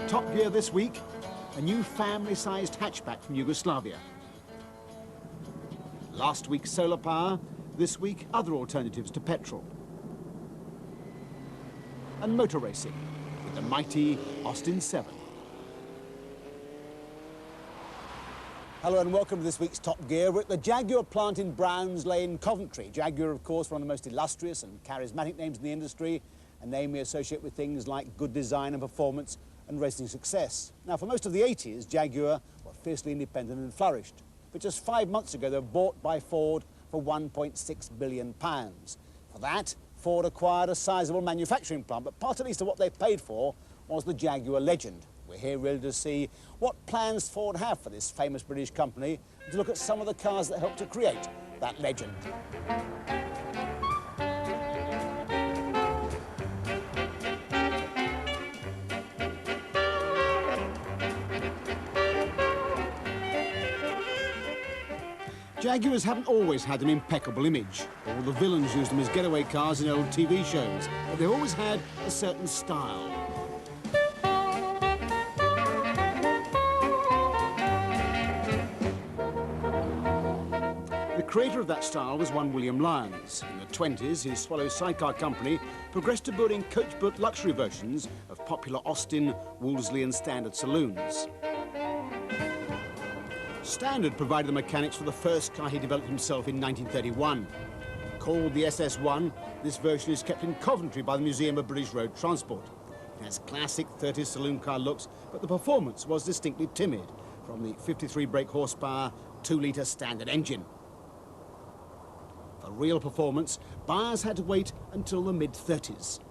Top Gear this week, a new family-sized hatchback from Yugoslavia. Last week, solar power. This week, other alternatives to petrol. And motor racing with the mighty Austin 7. Hello and welcome to this week's Top Gear. We're at the Jaguar plant in Browns Lane, Coventry. Jaguar, of course, one of the most illustrious and charismatic names in the industry, a name we associate with things like good design and performance and racing success. Now, for most of the 80s, Jaguar were fiercely independent and flourished. But just 5 months ago, they were bought by Ford for £1.6 billion. For that, Ford acquired a sizable manufacturing plant, but part at least of what they paid for was the Jaguar legend. We're here really to see what plans Ford have for this famous British company and to look at some of the cars that helped to create that legend. Jaguars haven't always had an impeccable image. All the villains used them as getaway cars in old TV shows, but they've always had a certain style. The creator of that style was one William Lyons. In the 20s, his Swallow sidecar company progressed to building coach-built luxury versions of popular Austin, Wolseley and Standard saloons. Standard provided the mechanics for the first car he developed himself in 1931. Called the SS1, this version is kept in Coventry by the Museum of British Road Transport. It has classic 30s saloon car looks, but the performance was distinctly timid from the 53 brake horsepower, 2-litre Standard engine. For real performance, buyers had to wait until the mid-30s.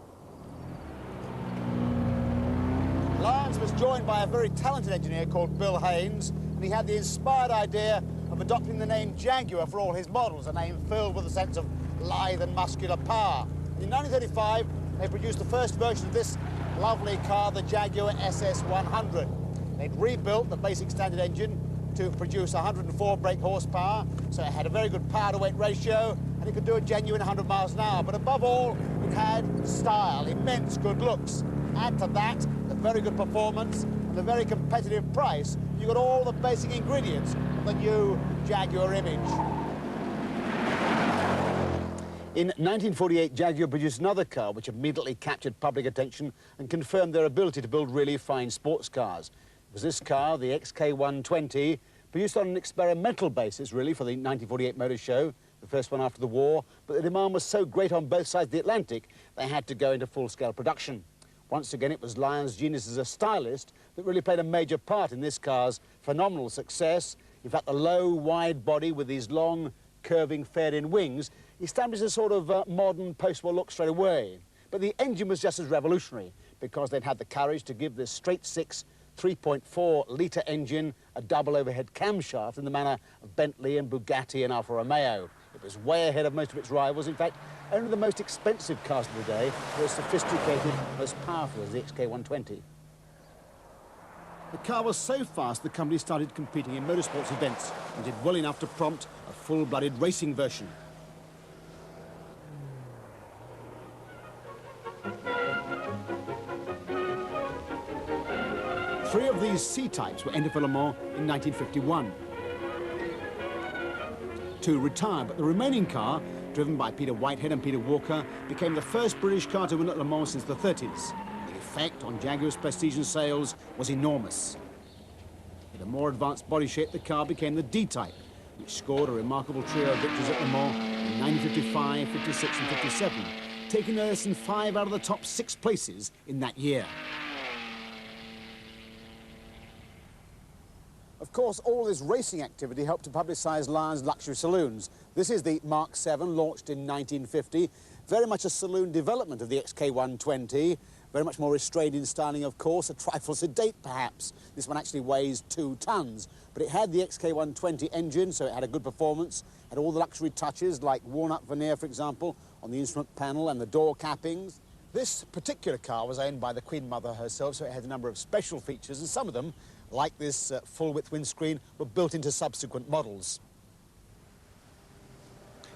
Lyons was joined by a very talented engineer called Bill Haynes, and he had the inspired idea of adopting the name Jaguar for all his models, a name filled with a sense of lithe and muscular power. In 1935, they produced the first version of this lovely car, the Jaguar SS100. They'd rebuilt the basic Standard engine to produce 104 brake horsepower, so it had a very good power-to-weight ratio, and it could do a genuine 100 miles an hour. But above all, it had style, immense good looks. Add to that the very good performance and the very competitive price, you got all the basic ingredients of the new Jaguar image. In 1948, Jaguar produced another car which immediately captured public attention and confirmed their ability to build really fine sports cars. It was this car, the XK120, produced on an experimental basis, really, for the 1948 Motor Show, the first one after the war, but the demand was so great on both sides of the Atlantic, they had to go into full-scale production. Once again, it was Lyons' genius as a stylist that really played a major part in this car's phenomenal success. In fact, the low, wide body with these long, curving, faired-in wings established a sort of modern post-war look straight away. But the engine was just as revolutionary because they'd had the courage to give this straight-six 3.4-litre engine a double overhead camshaft in the manner of Bentley and Bugatti and Alfa Romeo. It was way ahead of most of its rivals. In fact, only the most expensive cars of the day were as sophisticated and as powerful as the XK120. The car was so fast the company started competing in motorsports events and did well enough to prompt a full-blooded racing version. Three of these C-types were entered for Le Mans in 1951. Two retired, but the remaining car, driven by Peter Whitehead and Peter Walker, became the first British car to win at Le Mans since the 30s. The effect on Jaguar's prestige and sales was enormous. With a more advanced body shape, the car became the D-type, which scored a remarkable trio of victories at Le Mans in 1955, 56 and 57, taking no less than 5 out of the top 6 places in that year. Of course, all this racing activity helped to publicise Lyons' luxury saloons. This is the Mark 7, launched in 1950. Very much a saloon development of the XK120. Very much more restrained in styling, of course, a trifle sedate, perhaps. This one actually weighs 2 tons. But it had the XK120 engine, so it had a good performance. Had all the luxury touches, like walnut veneer, for example, on the instrument panel and the door cappings. This particular car was owned by the Queen Mother herself, so it had a number of special features, and some of them, like this full-width windscreen, were built into subsequent models.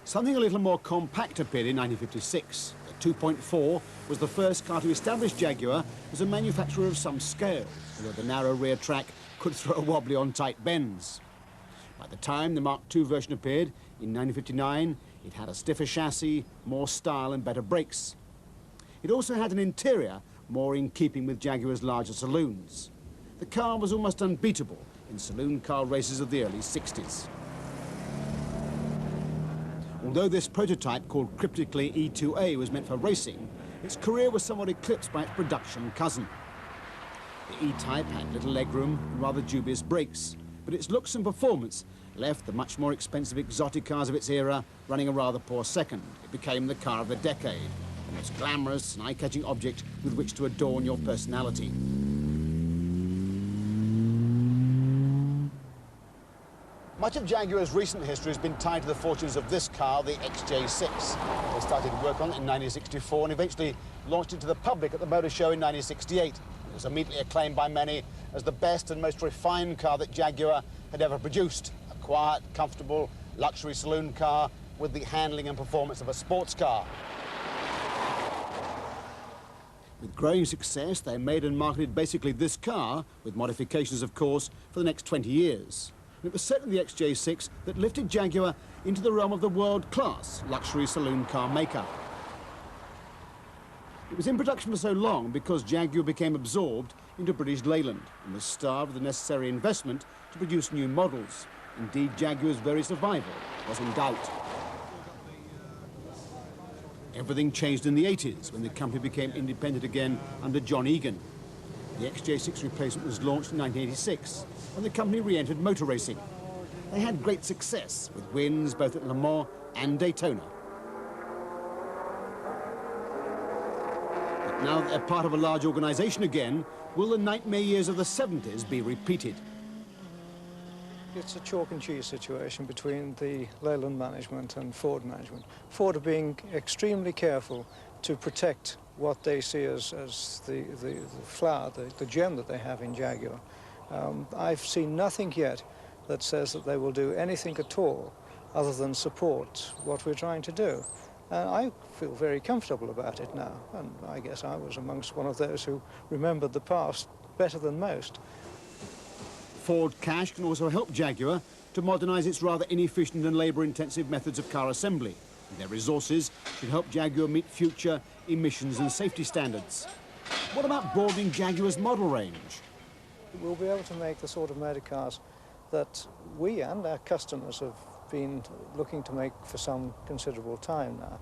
Something a little more compact appeared in 1956. The 2.4 was the first car to establish Jaguar as a manufacturer of some scale, although the narrow rear track could throw a wobbly on tight bends. By the time the Mark II version appeared in 1959, it had a stiffer chassis, more style and better brakes. It also had an interior more in keeping with Jaguar's larger saloons. The car was almost unbeatable in saloon car races of the early 60s. Although this prototype, called cryptically E2A, was meant for racing, its career was somewhat eclipsed by its production cousin. The E-Type had little legroom and rather dubious brakes, but its looks and performance left the much more expensive exotic cars of its era running a rather poor second. It became the car of the decade, the most glamorous and eye-catching object with which to adorn your personality. Much of Jaguar's recent history has been tied to the fortunes of this car, the XJ6. They started work on it in 1964 and eventually launched it to the public at the Motor Show in 1968. It was immediately acclaimed by many as the best and most refined car that Jaguar had ever produced. A quiet, comfortable, luxury saloon car with the handling and performance of a sports car. With growing success, they made and marketed basically this car, with modifications of course, for the next 20 years. It was certainly the XJ6 that lifted Jaguar into the realm of the world-class luxury saloon car maker. It was in production for so long because Jaguar became absorbed into British Leyland and was starved of the necessary investment to produce new models. Indeed, Jaguar's very survival was in doubt. Everything changed in the 80s when the company became independent again under John Egan. The XJ6 replacement was launched in 1986 when the company re-entered motor racing. They had great success with wins both at Le Mans and Daytona. But now that they're part of a large organisation again, will the nightmare years of the 70s be repeated? It's a chalk and cheese situation between the Leyland management and Ford management. Ford are being extremely careful to protect what they see as the flower, the gem that they have in Jaguar. I've seen nothing yet that says that they will do anything at all other than support what we're trying to do. And I feel very comfortable about it now, and I guess I was amongst one of those who remembered the past better than most. Ford cash can also help Jaguar to modernise its rather inefficient and labour-intensive methods of car assembly. Their resources should help Jaguar meet future emissions and safety standards. What about broadening Jaguar's model range? We'll be able to make the sort of motor cars that we and our customers have been looking to make for some considerable time now.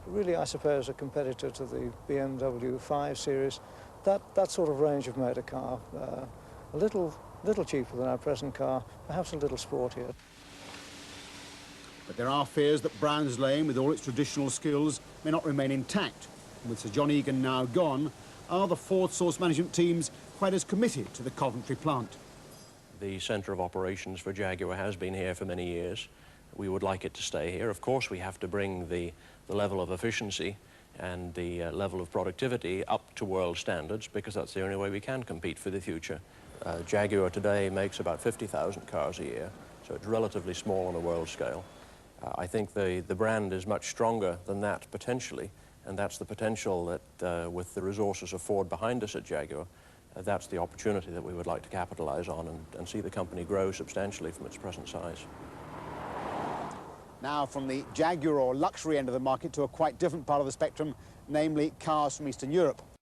Really, I suppose, a competitor to the BMW 5 Series, that sort of range of motor car, a little cheaper than our present car, perhaps a little sportier. But there are fears that Brown's Lane, with all its traditional skills, may not remain intact. And with Sir John Egan now gone, are the Ford source management teams quite as committed to the Coventry plant? The centre of operations for Jaguar has been here for many years. We would like it to stay here. Of course, we have to bring the level of efficiency and the level of productivity up to world standards, because that's the only way we can compete for the future. Jaguar today makes about 50,000 cars a year, so it's relatively small on a world scale. I think the brand is much stronger than that potentially, and that's the potential that with the resources of Ford behind us at Jaguar, that's the opportunity that we would like to capitalize on and see the company grow substantially from its present size. Now from the Jaguar or luxury end of the market to a quite different part of the spectrum, namely cars from Eastern Europe.